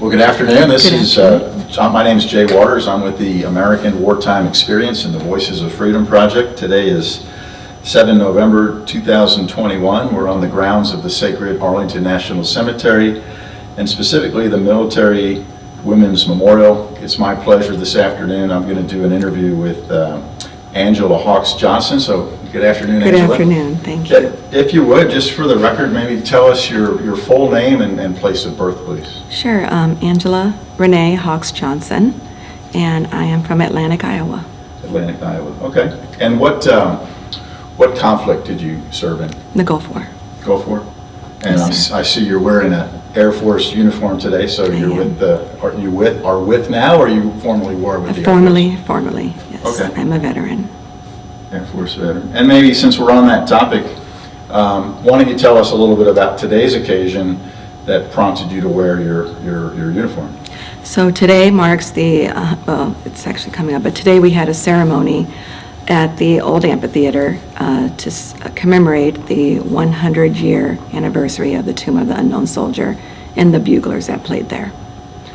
Well, good afternoon. My name is Jay Waters. I'm with the American Wartime Experience and the Voices of Freedom Project. Today is 7 November 2021. We're on the grounds of the sacred Arlington National Cemetery, and specifically the Military Women's Memorial. It's my pleasure this afternoon. I'm going to do an interview with Angela Hawks Johnson. So good afternoon, Angela. Good afternoon. Thank you. If you would, just for the record, maybe tell us your full name and place of birth, please. Sure. Angela Renee Hawks Johnson, and I am from Atlantic, Iowa. Atlantic, Iowa. Okay. And what conflict did you serve in? The Gulf War. Gulf War. And Yes, I see you're wearing an Air Force uniform today. So you're with now, or you formerly wore with the Air Force? Formerly. Yes. Okay. I'm a veteran. Air Force veteran. And maybe since we're on that topic, why don't you tell us a little bit about today's occasion that prompted you to wear your uniform? So today marks well, it's actually coming up, but today we had a ceremony at the old amphitheater to commemorate the 100-year anniversary of the Tomb of the Unknown Soldier and the buglers that played there.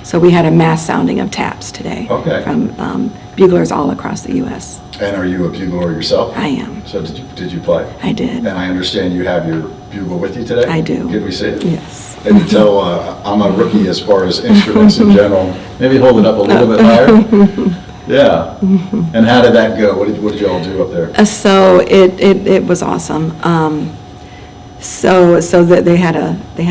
So we had a mass sounding of taps today. Okay. From buglers all across the U.S. And are you a bugler yourself? I am. So did you play? I did. And I understand you have your bugle with you today? I do. Could we see it? Yes. And you tell I'm a rookie as far as instruments in general. Maybe hold it up a little bit higher. Yeah. And how did that go? What did you all do up there? So it was awesome. So that they had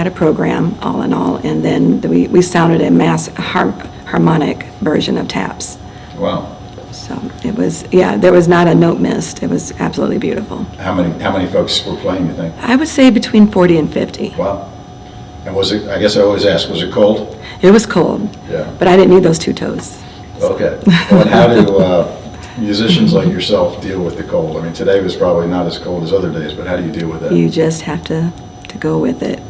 a program all in all, and then we sounded a mass harmonic version of taps. Wow. So it was, there was not a note missed. It was absolutely beautiful. How many folks were playing, you think? I would say between 40 and 50. Wow. And was it, I guess I always ask, was it cold? It was cold. Yeah. But I didn't need those 2 toes. Okay. Well, and how do musicians like yourself deal with the cold? I mean, today was probably not as cold as other days, but how do you deal with that? You just have to go with it.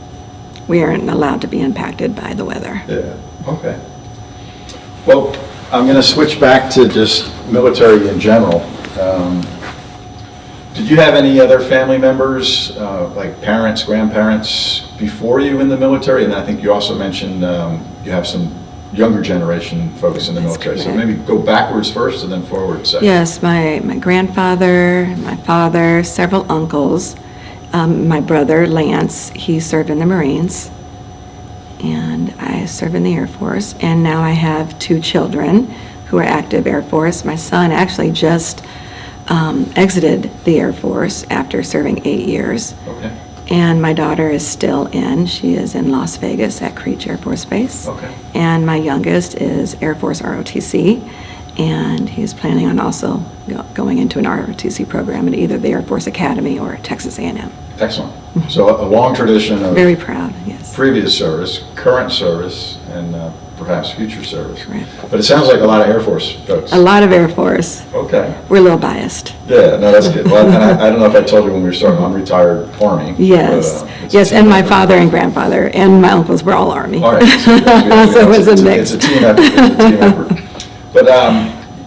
We aren't allowed to be impacted by the weather. Yeah. Okay. Well, I'm going to switch back to just military in general. Did you have any other family members, like parents, grandparents, before you in the military? And I think you also mentioned you have some younger generation folks in the That's military. correct. So maybe go backwards first and then forward second. Yes, my grandfather, my father, several uncles. My brother, Lance, he served in the Marines, and I served in the Air Force. And now I have 2 children who are active Air Force. My son actually just exited the Air Force after serving 8 years. Okay. And my daughter is still in. She is in Las Vegas at Creech Air Force Base. Okay. And my youngest is Air Force ROTC, and he's planning on also going into an ROTC program at either the Air Force Academy or Texas A&M. Excellent. So a long tradition of Very proud, yes. previous service, current service, and perhaps future service. Correct. But it sounds like a lot of Air Force folks. A lot of Air Force. Okay. We're a little biased. Yeah, no, that's good. Well, and I don't know if I told you when we were starting, I'm retired Army. Yes, But, it's a yes, team and my effort. father and grandfather and my uncles were all Army. All right. So So it was a mix. It's a team effort. It's a team effort. But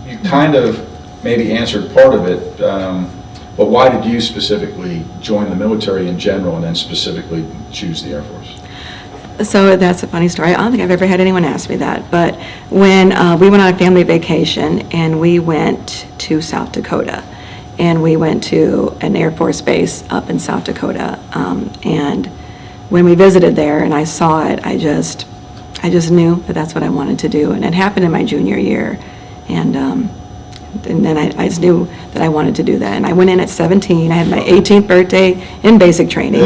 you kind of maybe answered part of it. But why did you specifically join the military in general and then specifically choose the Air Force? So that's a funny story. I don't think I've ever had anyone ask me that. But when we went on a family vacation and we went to South Dakota, and we went to an Air Force base up in South Dakota, and when we visited there and I saw it, I just knew that that's what I wanted to do. And it happened in my junior year, and then I just knew that I wanted to do that. And I went in at 17. I had my 18th birthday in basic training,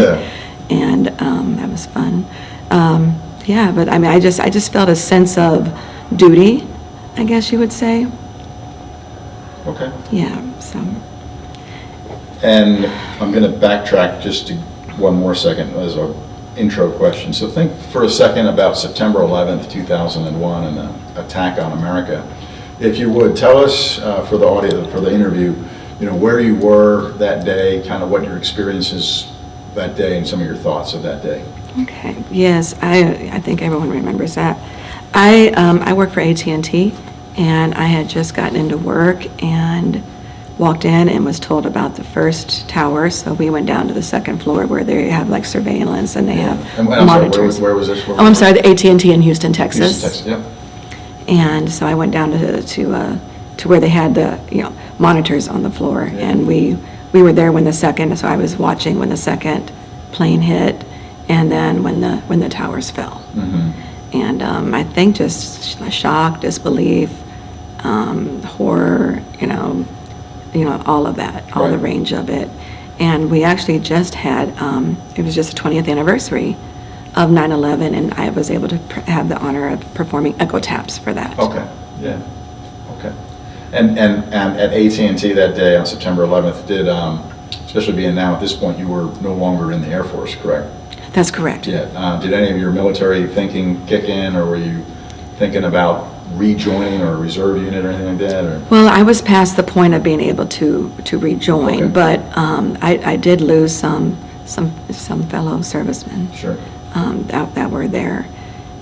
and that was fun. But I mean, I just felt a sense of duty, I guess you would say. Okay. Yeah, so. And I'm going to backtrack just to one more second as our intro question. So think for a second about September 11th, 2001 and the attack on America. If you would, tell us for the audio, for the interview, where you were that day, kind of what your experiences that day and some of your thoughts of that day. Okay, yes, I think everyone remembers that. I work for AT&T, and I had just gotten into work, and walked in and was told about the first tower, so we went down to the second floor where they have like surveillance and they have And I'm sorry, monitors. where was this? Oh, I'm sorry, the AT&T in Houston, Texas. Houston, Texas, yep. And so I went down to where they had the, monitors on the floor. Yeah. And we were there when the second, so I was watching when the second plane hit and then when the towers fell. And I think just shock, disbelief, horror, all of that, all the Right. range of it. And we actually just had, it was just the 20th anniversary of 9/11, and I was able to have the honor of performing echo taps for that. Okay, yeah, okay. And at AT&T that day on September 11th, especially being now at this point, you were no longer in the Air Force, correct? That's correct. Yeah. Did any of your military thinking kick in, or were you thinking about rejoining or a reserve unit or anything like that? Or? Well, I was past the point of being able to rejoin, Okay. but I did lose some fellow servicemen. Sure. That were there.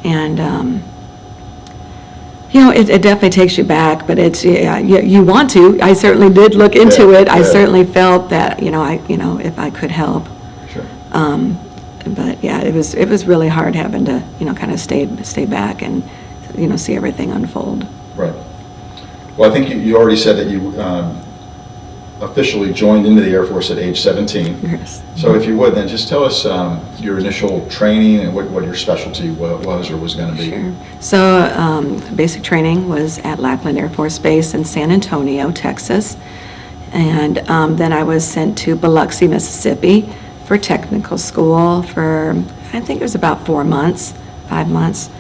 And, it definitely takes you back, but it's, you want to. I certainly did look into it. I yeah. certainly felt that, if I could help. Sure. But yeah, it was really hard having to, kind of stay back and, see everything unfold. Right. Well, I think you already said that you officially joined into the Air Force at age 17. Yes. So if you would, then just tell us your initial training and what your specialty was or was going to be. Sure. So basic training was at Lackland Air Force Base in San Antonio, Texas. And then I was sent to Biloxi, Mississippi for technical school for, I think it was about 5 months.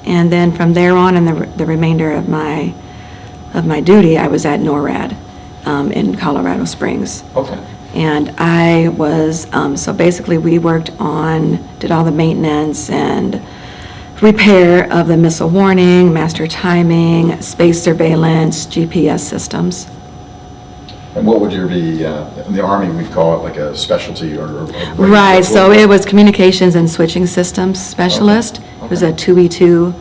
And then from there on, and the remainder of my duty, I was at NORAD in Colorado Springs. Okay. And I was, so basically we did all the maintenance and repair of the missile warning, master timing, space surveillance, GPS systems. And what would be, in the Army, we'd call it like a specialty or Right, so it was communications and switching systems specialist. Okay. It was a 2E2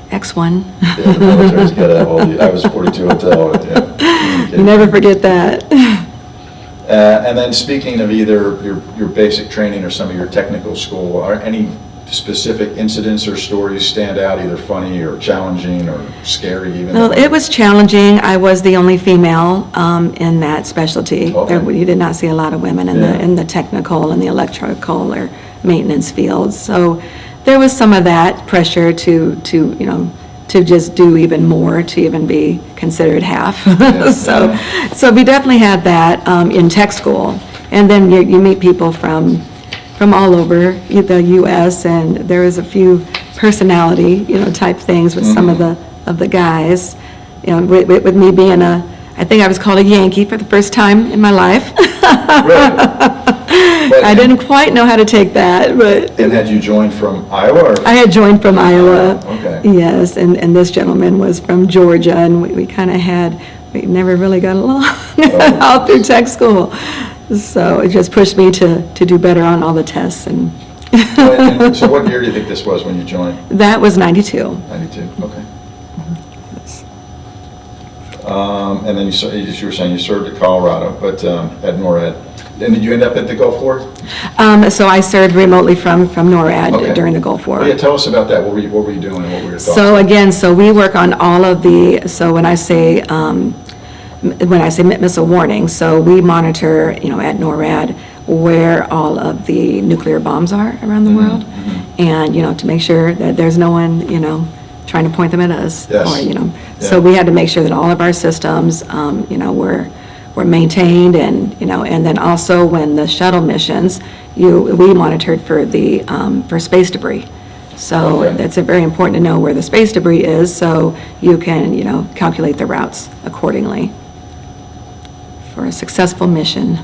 X1. Yeah, the military's got to have all the, I was 42 until, yeah. You never forget that. And then speaking of either your basic training or some of your technical school, are any specific incidents or stories stand out, either funny or challenging or scary even? Well, it was challenging. I was the only female in that specialty. Okay. You did not see a lot of women in the technical and the electrical or maintenance fields. So there was some of that pressure to just do even more, to even be considered half. Yeah, So we definitely had that in tech school. And then you meet people from all over the U.S., and there was a few personality, type things with some of the guys. With me being I think I was called a Yankee for the first time in my life. Really? I didn't quite know how to take that, but. And had you joined from Iowa? Or? I had joined from Iowa. Okay. Yes, and this gentleman was from Georgia, and we kind of we never really got along all through tech school. So it just pushed me to do better on all the tests. And So what year do you think this was when you joined? That was 92. 92, okay. And then you were saying you served at Colorado, but at NORAD. And did you end up at the Gulf War? So I served remotely from NORAD Okay. during the Gulf War. Well, yeah, tell us about that. What were you doing and what were your thoughts? So again, we work on all of so when I say missile warning, so we monitor, at NORAD where all of the nuclear bombs are around the world. And, to make sure that there's no one, trying to point them at us. Yes. Or, so we had to make sure that all of our systems, were maintained, and, and then also when the shuttle missions, we monitored for space debris. So Okay. that's very important to know where the space debris is, so you can, calculate the routes accordingly for a successful mission.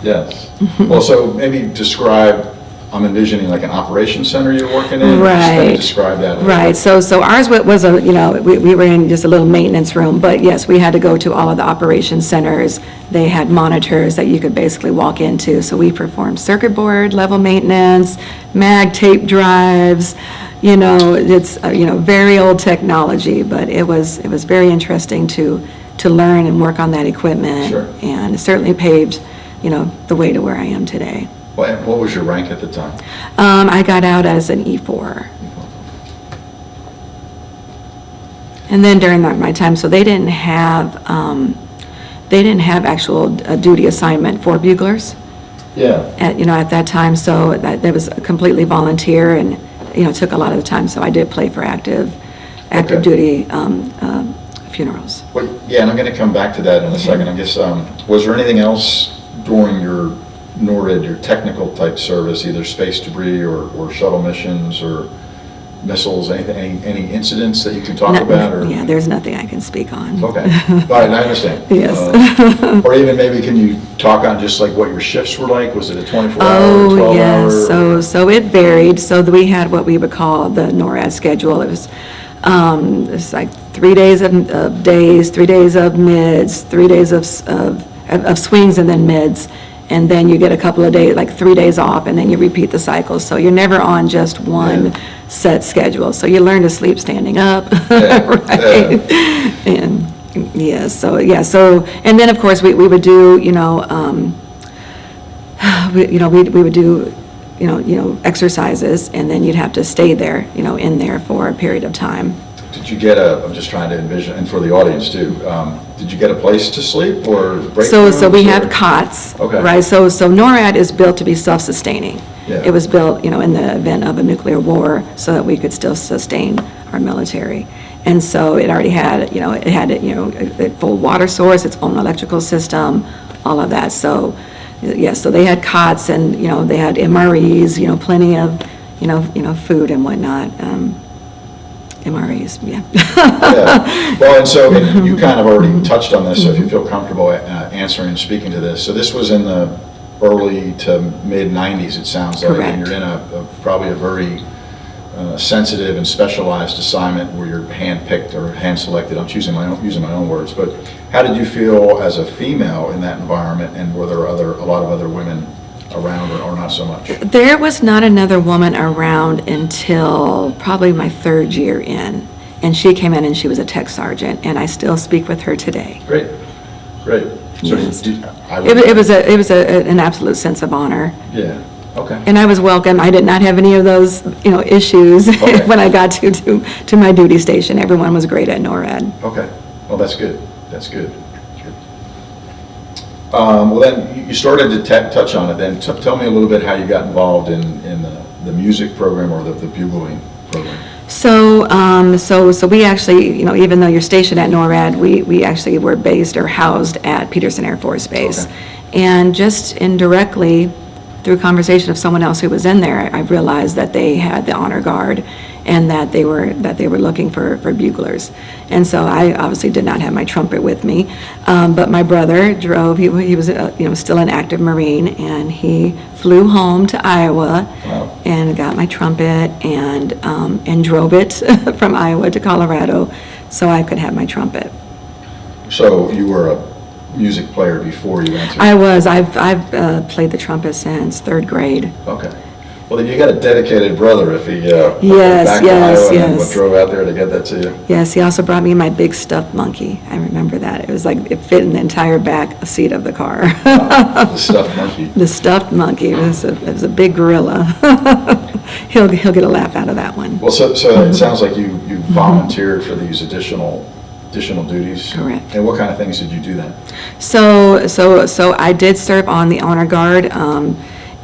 Yes. Well, so maybe describe, I'm envisioning like an operations center you're working in. Right. Just maybe describe that a little Right, bit. so ours was we were in just a little maintenance room, but yes, we had to go to all of the operations centers. They had monitors that you could basically walk into, so we performed circuit board level maintenance, mag tape drives, it's, very old technology, but it was very interesting to to learn and work on that equipment. Sure. And it certainly paved, the way to where I am today. What was your rank at the time? I got out as an E4. And then during my time, so they didn't have actual duty assignment for buglers. Yeah. At that time, so that was completely volunteer, and took a lot of the time. So I did play for active Okay. duty funerals. Well, yeah, and I'm going to come back to that in a second. I guess, was there anything else during your NORAD, your technical type service, either space debris or shuttle missions or missiles, any incidents that you can talk about? Or? Yeah, there's nothing I can speak on. Okay, all right, I understand. Yes. Or even maybe can you talk on just like what your shifts were like? Was it a 24-hour, Oh, 12-hour? yes, so it varied. So we had what we would call the NORAD schedule. It's like 3 days of days, 3 days of mids, 3 days of swings and then mids. And then you get a couple of days, like 3 days off, and then you repeat the cycle. So you're never on just one set schedule. So you learn to sleep standing up, right? And so and then of course we would do, we would do, exercises, and then you'd have to stay there, in there for a period of time. Did you get I'm just trying to envision, and for the audience too, did you get a place to sleep or break rooms? So we or? have cots, Okay. right? So NORAD is built to be self-sustaining. Yeah. It was built, in the event of a nuclear war, so that we could still sustain our military. And so it already had, a full water source, its own electrical system, all of that. So, yes, so they had cots, and, they had MREs, plenty of, food and whatnot. MREs, yeah. Yeah. Well, and so you kind of already touched on this, so if you feel comfortable answering and speaking to this. So this was in the early to mid-90s, it sounds like. Correct. And you're in probably a very sensitive and specialized assignment where you're hand-picked or hand-selected. I'm using my own words. But how did you feel as a female in that environment, and were there a lot of other women around or not so much? There was not another woman around until probably my 3rd year in. And she came in and she was a tech sergeant, and I still speak with her today. Great. So Yes. it was an absolute sense of honor. Yeah, okay. And I was welcome. I did not have any of those, issues Okay. when I got to my duty station. Everyone was great at NORAD. Okay, well, that's good. Well, then, you started to touch on it then. Tell me a little bit how you got involved in the music program or the bugling program. So we actually, even though you're stationed at NORAD, we actually were based or housed at Peterson Air Force Base. Okay. And just indirectly, through conversation of someone else who was in there, I realized that they had the honor guard, and that they were looking for buglers. And so I obviously did not have my trumpet with me, but my brother drove. He was still an active Marine, and he flew home to Iowa. Wow. And got my trumpet and drove it from Iowa to Colorado, so I could have my trumpet. So you were a music player before you entered? I was. I've played the trumpet since 3rd grade. Okay. Well, then you got a dedicated brother if he Yes, back to yes, Iowa yes. and drove out there to get that to you. Yes, he also brought me my big stuffed monkey. I remember that. It was like, it fit in the entire back seat of the car. The stuffed monkey. The stuffed monkey. It was a big gorilla. He'll get a laugh out of that one. Well, so it sounds like you volunteered for these additional duties. Correct. And what kind of things did you do then? So I did serve on the honor guard,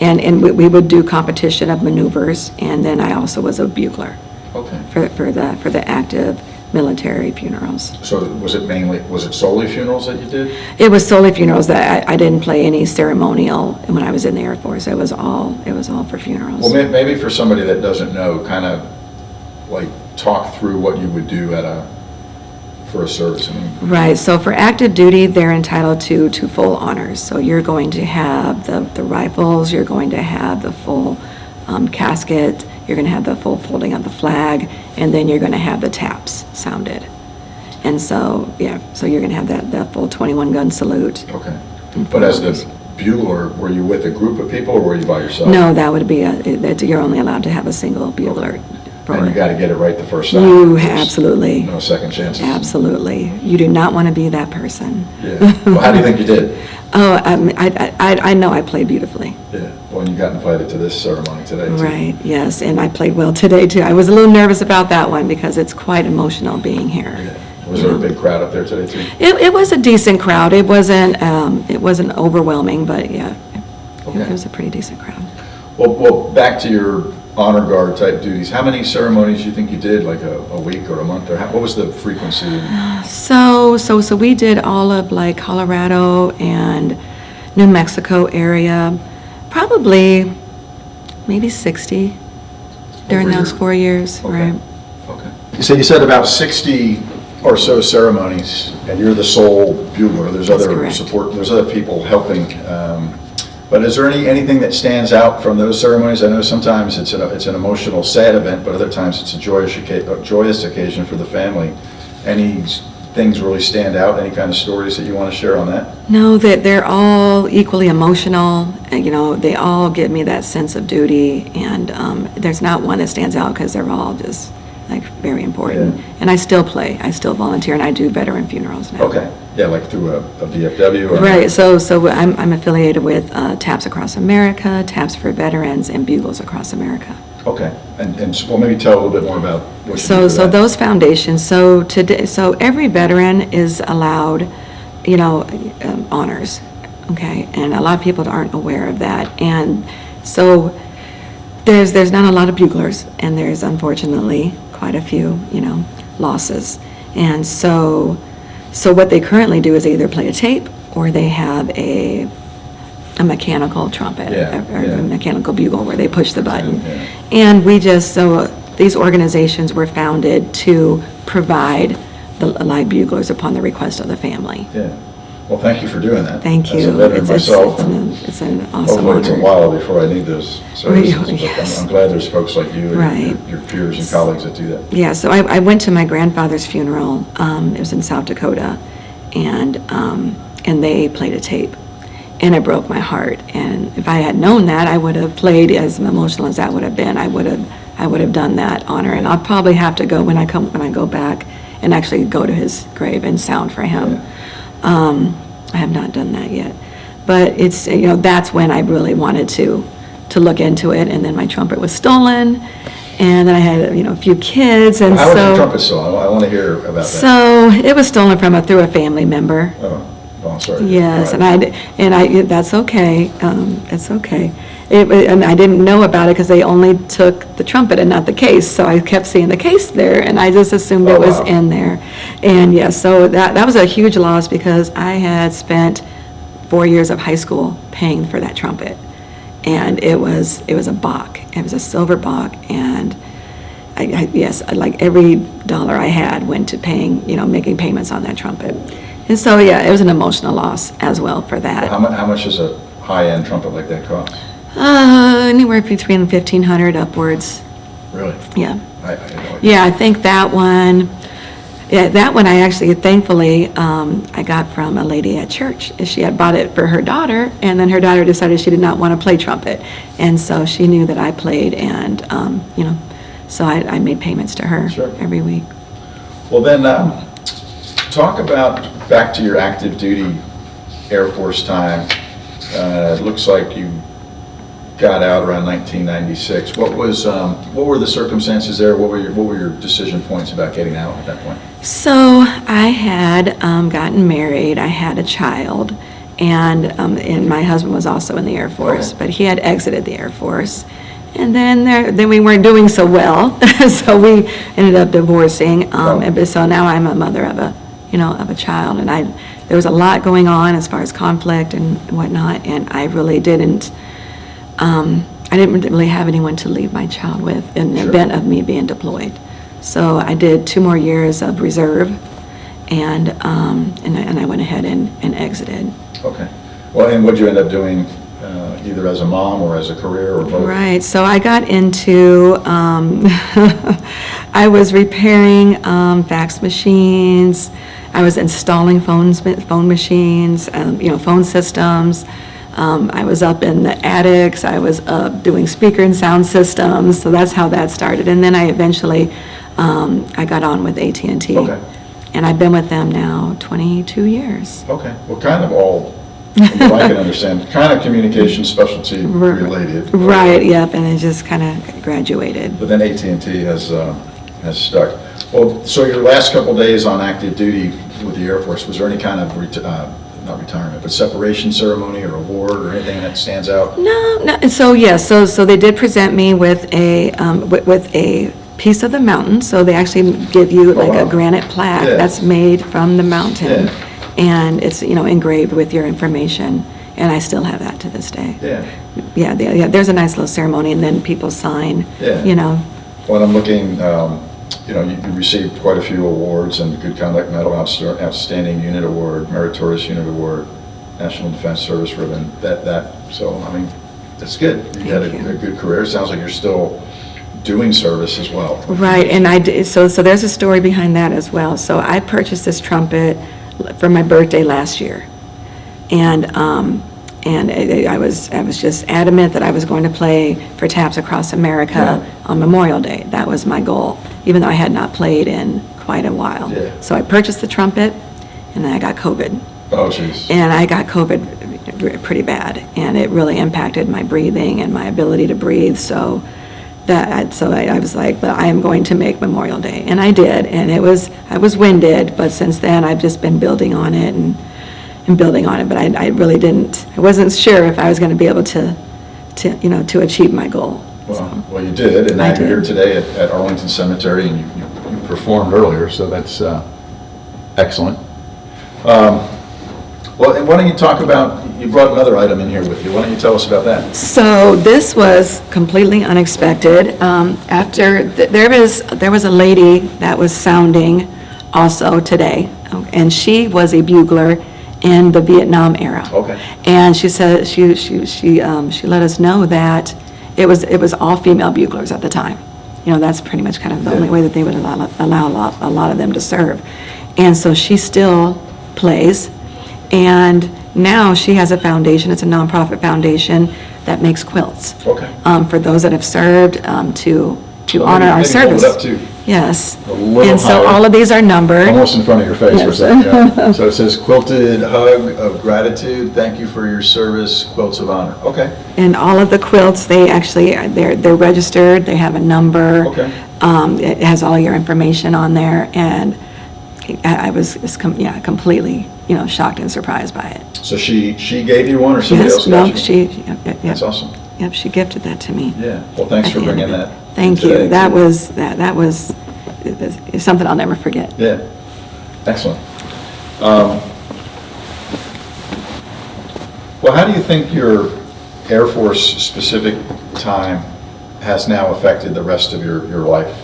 and we would do competition of maneuvers, and then I also was a bugler. Okay. For the active military funerals. So was it solely funerals that you did? It was solely funerals. That I didn't play any ceremonial when I was in the Air Force. It was all for funerals. Well, maybe for somebody that doesn't know, kind of like talk through what you would do for a service. I mean, Right, so for active duty, they're entitled to full honors. So you're going to have the rifles, you're going to have the full casket, you're going to have the full folding of the flag, and then you're going to have the taps sounded. And so, so you're going to have that full 21-gun salute. Okay. But as the bugler, were you with a group of people or were you by yourself? No, that would be you're only allowed to have a single bugler And you got to get it right the first time. Absolutely. No second chances. Absolutely. You do not want to be that person. Yeah. Well, how do you think you did? I know I played beautifully. Yeah. Well, you got invited to this ceremony today, too. Right, yes, and I played well today, too. I was a little nervous about that one because it's quite emotional being here. Yeah. Was there a big crowd up there today, too? It was a decent crowd. It wasn't overwhelming, but yeah, Okay. it was a pretty decent crowd. Well, back to your honor guard type duties. How many ceremonies do you think you did, like a week or a month? Or what was the frequency? So we did all of like Colorado and New Mexico area, probably maybe 60 during Over those your- 4 years, Okay. right? Okay. So you said about 60 or so ceremonies, and you're the sole bugler. There's That's other correct. support, there's other people helping. But is there anything that stands out from those ceremonies? I know sometimes it's an emotional, sad event, but other times it's a joyous occasion for the family. Any things really stand out? Any kind of stories that you want to share on that? No, that they're all equally emotional. You know, they all give me that sense of duty, and there's not one that stands out because they're all just like very important. Yeah. And I still play. I still volunteer, and I do veteran funerals now. Okay. Yeah, like through a VFW? Or Right. So I'm affiliated with TAPS Across America, TAPS for Veterans, and Bugles Across America. Okay. And well, maybe tell a little bit more about what you do So for that. those foundations, so every veteran is allowed, honors, okay? And a lot of people aren't aware of that. And so there's not a lot of buglers, and there's unfortunately quite a few, losses. And so what they currently do is they either play a tape or they have a mechanical trumpet, or a mechanical bugle where they push the button. Yeah. And these organizations were founded to provide the live buglers upon the request of the family. Yeah. Well, thank you for doing that. Thank you. As a veteran myself, It's an awesome hopefully it's a honor. while before I need those services. Really, But yes. I'm glad there's folks like you and Right. your peers and colleagues that do that. Yeah, so I went to my grandfather's funeral. It was in South Dakota, and they played a tape, and it broke my heart. And if I had known that, I would have played, as emotional as that would have been. I would have done that honor, and I'll probably have to go when I go back and actually go to his grave and sound for him. I have not done that yet, but it's that's when I really wanted to look into it. And then my trumpet was stolen, and then I had a few kids, and How was your so trumpet song? I want to hear about that. so it was stolen through a family member. Oh, I'm sorry. Yes, All and right. that's okay. It's okay. And I didn't know about it because they only took the trumpet and not the case. So I kept seeing the case there, and I just assumed Oh, it was wow. in there. And yes, so that was a huge loss because I had spent 4 years of high school paying for that trumpet, and it was a Bach. It was a silver Bach, and yes, like every dollar I had went to paying, making payments on that trumpet. And so yeah, it was an emotional loss as well for that. How much does a high-end trumpet like that cost? Anywhere between 1,500 upwards. Really? Yeah. I had no idea. Yeah, I think that one I actually, thankfully, I got from a lady at church. She had bought it for her daughter, and then her daughter decided she did not want to play trumpet. And so she knew that I played, and, so I made payments to her Sure. every week. Well, then, talk about back to your active duty Air Force time. It looks like you got out around 1996. What were the circumstances there? What were your decision points about getting out at that point? So I had gotten married, I had a child, and my husband was also in the Air Force, Okay. but he had exited the Air Force. And then we weren't doing so well, so we ended up divorcing. And so now I'm a mother of a child, and there was a lot going on as far as conflict and whatnot, and I really didn't really have anyone to leave my child with in the Sure. event of me being deployed. So I did 2 more years of reserve, and I went ahead and exited. Okay. Well, and what'd you end up doing, either as a mom or as a career or both? Right, so I got into, I was repairing fax machines, I was installing phone machines, phone systems, I was up in the attics, I was up doing speaker and sound systems, so that's how that started. And then I eventually, I got on with AT&T. Okay. And I've been with them now 22 years. Okay, well, kind of all, from what I can understand, kind of communication specialty related. Right, yep, and it just kind of graduated. But then AT&T has stuck. Well, so your last couple days on active duty with the Air Force, was there any kind of, not retirement, but separation ceremony or award or anything that stands out? No, so yes, so they did present me with a piece of the mountain, so they actually give you like wow. a granite plaque Yeah. that's made from the mountain. Yeah. And it's, engraved with your information, and I still have that to this day. Yeah. Yeah, there's a nice little ceremony, and then people sign, Yeah. When I'm looking, you received quite a few awards, and Good Conduct Medal, Outstanding Unit Award, Meritorious Unit Award, National Defense Service Ribbon, so, I mean, that's good. You had a good career. Sounds like you're still doing service as well. Right, and I did, so there's a story behind that as well. So I purchased this trumpet for my birthday last year, and I was just adamant that I was going to play for Taps Across America on Memorial Day. That was my goal, even though I had not played in quite a while. Yeah. So I purchased the trumpet, and then I got COVID. Oh, jeez. And I got COVID pretty bad, and it really impacted my breathing and my ability to breathe. So I was like, but I am going to make Memorial Day, and I did, and I was winded, but since then I've just been building on it and building on it, but I really I wasn't sure if I was going to be able to achieve my goal. Well, you did, and now you're here today at Arlington Cemetery, and you performed earlier, so that's excellent. Well, and why don't you talk about, you brought another item in here with you. Why don't you tell us about that? So this was completely unexpected. There was a lady that was sounding also today, and she was a bugler in the Vietnam era. Okay. And she said she let us know that it was all female buglers at the time. That's pretty much kind of the only way that they would allow a lot of them to serve. And so she still plays. And now she has a foundation, it's a nonprofit foundation that makes quilts. Okay. For those that have served, to honor our service. Hold it up too. Yes. A little And so higher. all of these are numbered. Almost in front of your face for a Yes. second. Yeah. So it says quilted hug of gratitude. Thank you for your service. Quilts of honor. Okay. And all of the quilts, they're registered, they have a number. Okay. It has all your information on there, and I was completely, shocked and surprised by it. So she gave you one, or somebody else got you? That's awesome. Yep, she gifted that to me. Yeah. Well, thanks for bringing that. Thank you. That was something I'll never forget. Yeah. Excellent. Well, how do you think your Air Force specific time has now affected the rest of your life?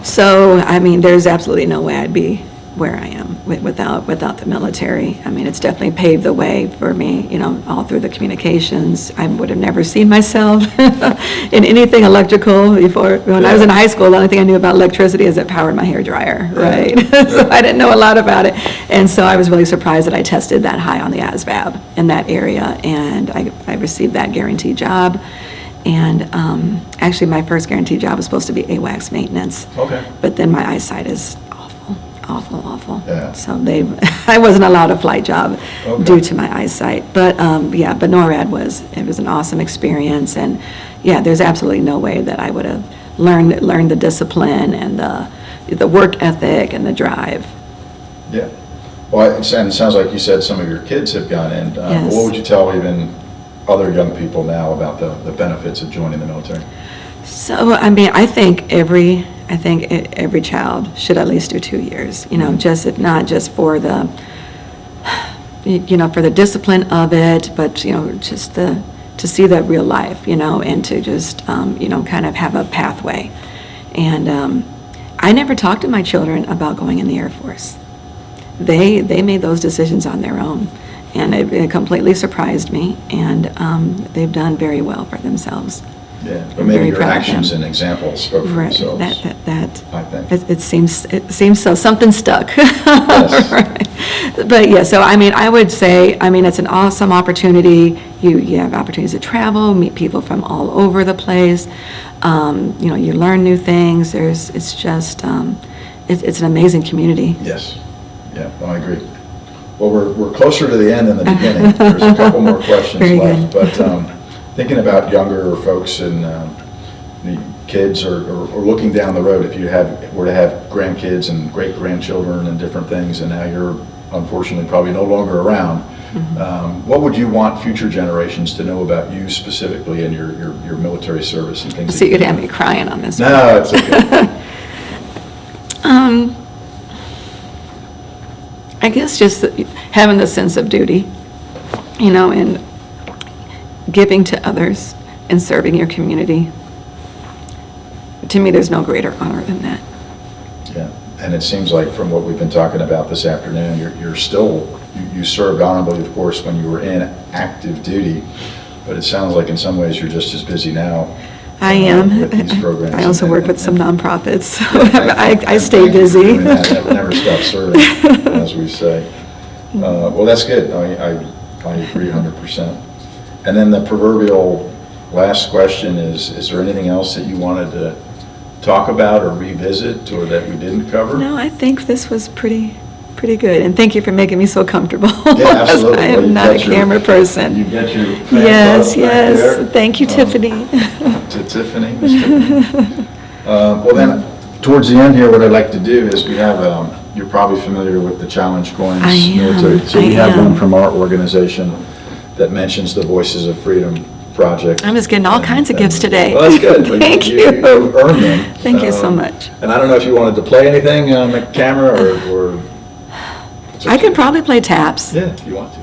So, I mean, there's absolutely no way I'd be where I am without the military. I mean, it's definitely paved the way for me, all through the communications. I would have never seen myself in anything electrical before. When I was in high school, the only thing I knew about electricity is it powered my hairdryer, right? So I didn't know a lot about it. And so I was really surprised that I tested that high on the ASVAB in that area, and I received that guaranteed job. And actually, my first guaranteed job was supposed to be AWACS maintenance. Okay. But then my eyesight is awful. Yeah. So I wasn't allowed a flight job Okay. due to my eyesight. But but NORAD was an awesome experience, and there's absolutely no way that I would have learned the discipline and the work ethic and the drive. Yeah. Well, it sounds like you said some of your kids have gone in. Yes. What would you tell even other young people now about the benefits of joining the military? So, I mean, I think every child should at least do 2 years, just, if not just for the, for the discipline of it, but, just to see that real life, and to just, kind of have a pathway. And I never talked to my children about going in the Air Force. They made those decisions on their own, and it completely surprised me, and they've done very well for themselves. Yeah, but I'm maybe very your proud of actions them. and examples spoke for Right, themselves. that, I think. it seems so, something stuck. Yes. Right. But yeah, so I mean, I would say, I mean, it's an awesome opportunity. You have opportunities to travel, meet people from all over the place. You know, you learn new things. It's just, it's an amazing community. Yes, yeah, no, I agree. Well, we're closer to the end than the beginning. There's a couple more questions Very left. good. But thinking about younger folks and the kids or looking down the road, if you were to have grandkids and great-grandchildren and different things, and now you're unfortunately probably no longer around, what would you want future generations to know about you specifically and your military service and things? So you'd have me crying on this one. No, it's okay. I guess just having the sense of duty, you know, and giving to others and serving your community. To me, there's no greater honor than that. Yeah, and it seems like from what we've been talking about this afternoon, you're still, you served honorably, of course, when you were in active duty, but it sounds like in some ways you're just as busy now. I am. With these programs. I also work with some nonprofits, so I And stay thank you for busy. doing that. Never stop serving, as we say. Well, that's good. I agree 100%. And then the proverbial last question is there anything else that you wanted to talk about or revisit or that we didn't cover? No, I think this was pretty good, and thank you for making me so comfortable. Yeah, absolutely. I Well, am you've not a got your- camera person. You've got your fan Yes, club back there. yes. Thank you, Tiffany. To Tiffany, Miss Tiffany. Well then, towards the end here, what I'd like to do is we have, you're probably familiar with the Challenge Coins I am, military. So we I have one am. from our organization that mentions the Voices of Freedom project. I'm just getting all kinds of gifts today. Well, that's good. Thank you. You've earned them. Thank you so much. And I don't know if you wanted to play anything on the camera or. It's I okay. can probably play taps. Yeah, if you want to.